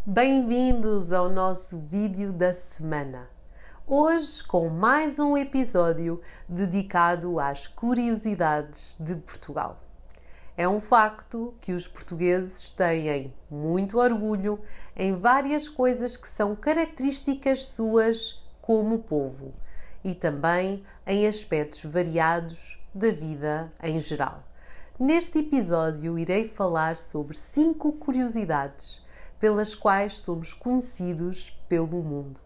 Bem-vindos ao nosso vídeo da semana. Hoje com mais um episódio dedicado às curiosidades de Portugal. É um facto que os portugueses têm muito orgulho em várias coisas que são características suas como povo e também em aspectos variados da vida em geral. Neste episódio irei falar sobre 5 curiosidades pelas quais somos conhecidos pelo mundo.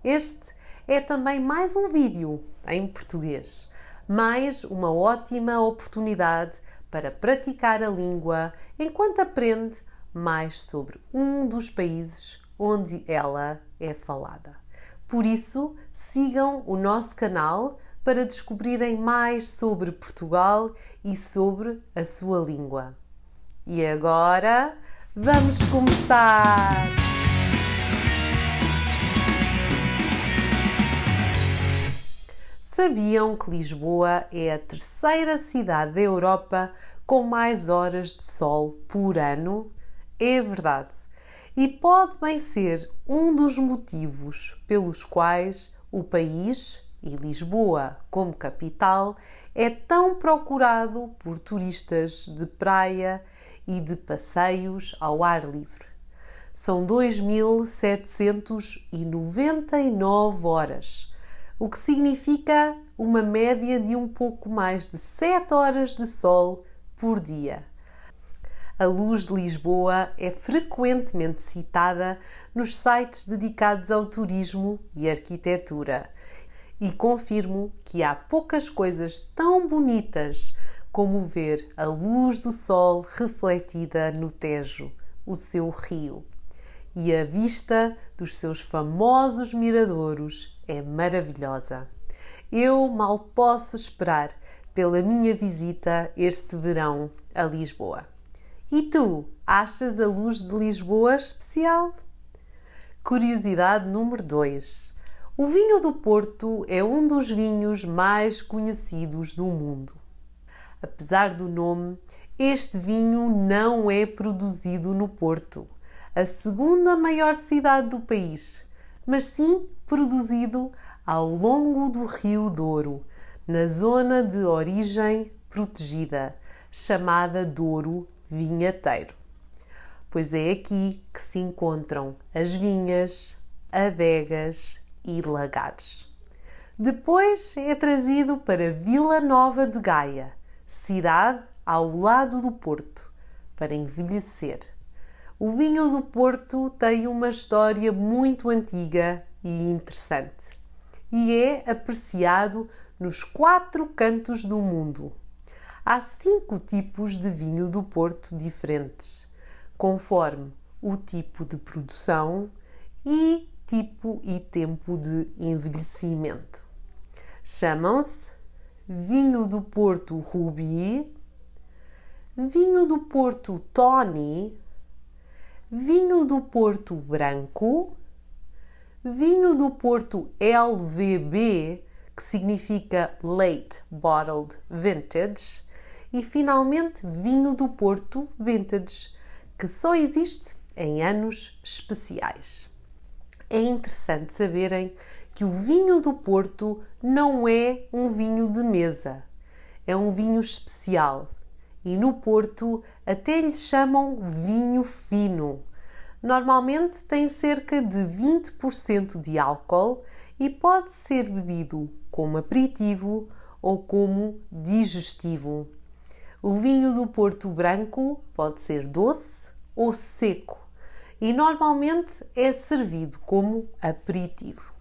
Este é também mais um vídeo em português, mais uma ótima oportunidade para praticar a língua enquanto aprende mais sobre um dos países onde ela é falada. Por isso, sigam o nosso canal para descobrirem mais sobre Portugal e sobre a sua língua. E agora, vamos começar! Sabiam que Lisboa é a terceira cidade da Europa com mais horas de sol por ano? É verdade. E pode bem ser um dos motivos pelos quais o país, e Lisboa como capital, é tão procurado por turistas de praia e de passeios ao ar livre. São 2.799 horas, o que significa uma média de um pouco mais de 7 horas de sol por dia. A luz de Lisboa é frequentemente citada nos sites dedicados ao turismo e arquitetura. E confirmo que há poucas coisas tão bonitas como ver a luz do sol refletida no Tejo, o seu rio. E a vista dos seus famosos miradouros é maravilhosa. Eu mal posso esperar pela minha visita este verão a Lisboa. E tu, achas a luz de Lisboa especial? Curiosidade número 2. O vinho do Porto é um dos vinhos mais conhecidos do mundo. Apesar do nome, este vinho não é produzido no Porto, a segunda maior cidade do país, mas sim produzido ao longo do Rio Douro, na zona de origem protegida, chamada Douro Vinheteiro. Pois é aqui que se encontram as vinhas, adegas e lagares. Depois é trazido para Vila Nova de Gaia, cidade ao lado do Porto, para envelhecer. O vinho do Porto tem uma história muito antiga e interessante e é apreciado nos 4 cantos do mundo. Há 5 tipos de vinho do Porto diferentes, conforme o tipo de produção e tipo e tempo de envelhecimento. Chamam-se vinho do Porto Ruby, vinho do Porto Tawny, vinho do Porto Branco, vinho do Porto LVB, que significa Late Bottled Vintage, e finalmente vinho do Porto Vintage, que só existe em anos especiais. É interessante saberem que o vinho do Porto não é um vinho de mesa, é um vinho especial e no Porto até lhe chamam vinho fino. Normalmente tem cerca de 20% de álcool e pode ser bebido como aperitivo ou como digestivo. O vinho do Porto Branco pode ser doce ou seco e normalmente é servido como aperitivo.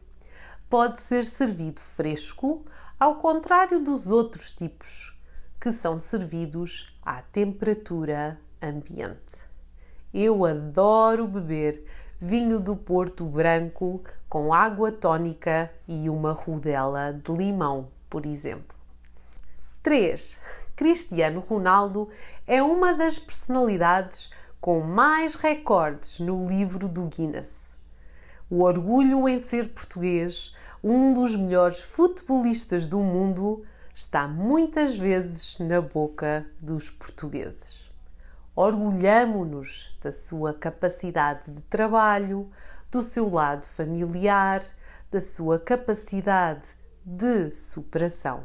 Pode ser servido fresco, ao contrário dos outros tipos, que são servidos à temperatura ambiente. Eu adoro beber vinho do Porto Branco com água tónica e uma rodela de limão, por exemplo. 3. Cristiano Ronaldo é uma das personalidades com mais recordes no livro do Guinness. O orgulho em ser português, um dos melhores futebolistas do mundo, está muitas vezes na boca dos portugueses. orgulhamo-nos da sua capacidade de trabalho, do seu lado familiar, da sua capacidade de superação.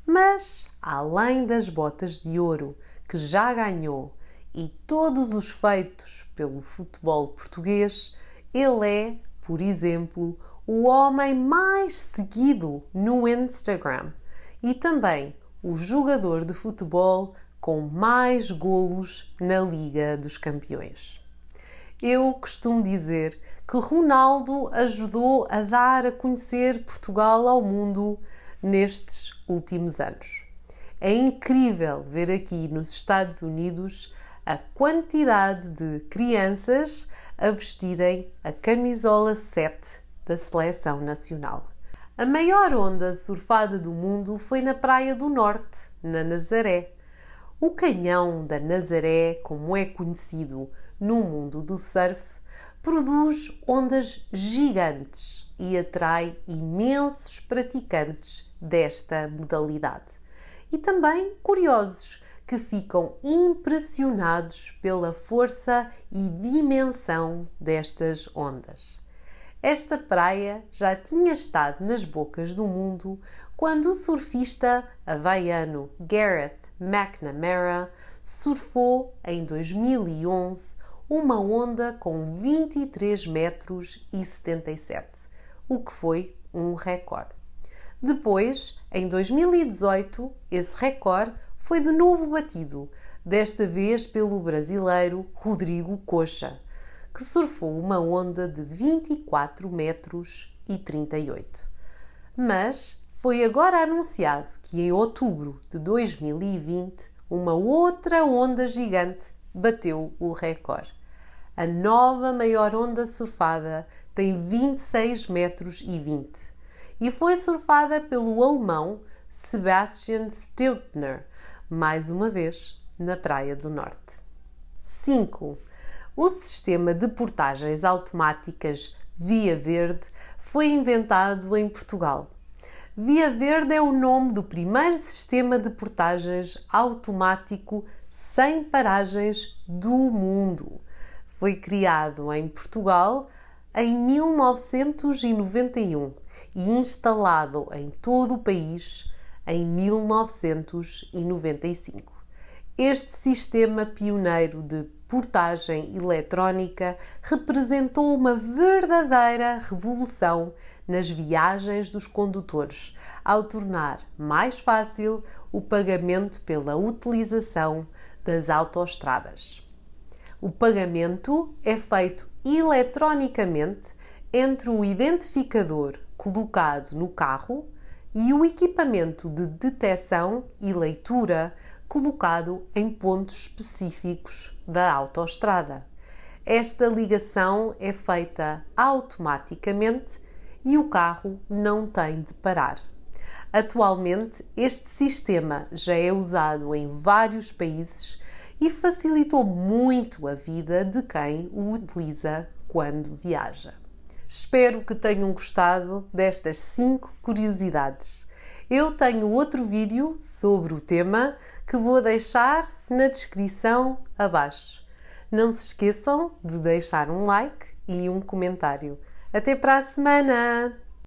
Mas, além das botas de ouro que já ganhou e todos os feitos pelo futebol português, ele é, por exemplo, o homem mais seguido no Instagram e também o jogador de futebol com mais golos na Liga dos Campeões. Eu costumo dizer que Ronaldo ajudou a dar a conhecer Portugal ao mundo nestes últimos anos. É incrível ver aqui nos Estados Unidos a quantidade de crianças a vestirem a camisola 7 da Seleção Nacional. A maior onda surfada do mundo foi na Praia do Norte, na Nazaré. O canhão da Nazaré, como é conhecido no mundo do surf, produz ondas gigantes e atrai imensos praticantes desta modalidade. E também curiosos que ficam impressionados pela força e dimensão destas ondas. Esta praia já tinha estado nas bocas do mundo quando o surfista havaiano Gareth McNamara surfou em 2011 uma onda com 23 metros e 77, o que foi um recorde. Depois, em 2018, esse recorde foi de novo batido, desta vez pelo brasileiro Rodrigo Cocha, que surfou uma onda de 24 metros e 38. Mas foi agora anunciado que em outubro de 2020 uma outra onda gigante bateu o recorde. A nova maior onda surfada tem 26 metros e 20 e foi surfada pelo alemão Sebastian Steudtner, mais uma vez na Praia do Norte. 5. O sistema de portagens automáticas Via Verde foi inventado em Portugal. Via Verde é o nome do primeiro sistema de portagens automático sem paragens do mundo. Foi criado em Portugal em 1991 e instalado em todo o país em 1995. Este sistema pioneiro de portagem eletrónica representou uma verdadeira revolução nas viagens dos condutores, ao tornar mais fácil o pagamento pela utilização das autoestradas. O pagamento é feito eletronicamente entre o identificador colocado no carro e o equipamento de detecção e leitura colocado em pontos específicos da autoestrada. Esta ligação é feita automaticamente e o carro não tem de parar. Atualmente, este sistema já é usado em vários países e facilitou muito a vida de quem o utiliza quando viaja. Espero que tenham gostado destas 5 curiosidades. Eu tenho outro vídeo sobre o tema que vou deixar na descrição abaixo. Não se esqueçam de deixar um like e um comentário. Até para a semana!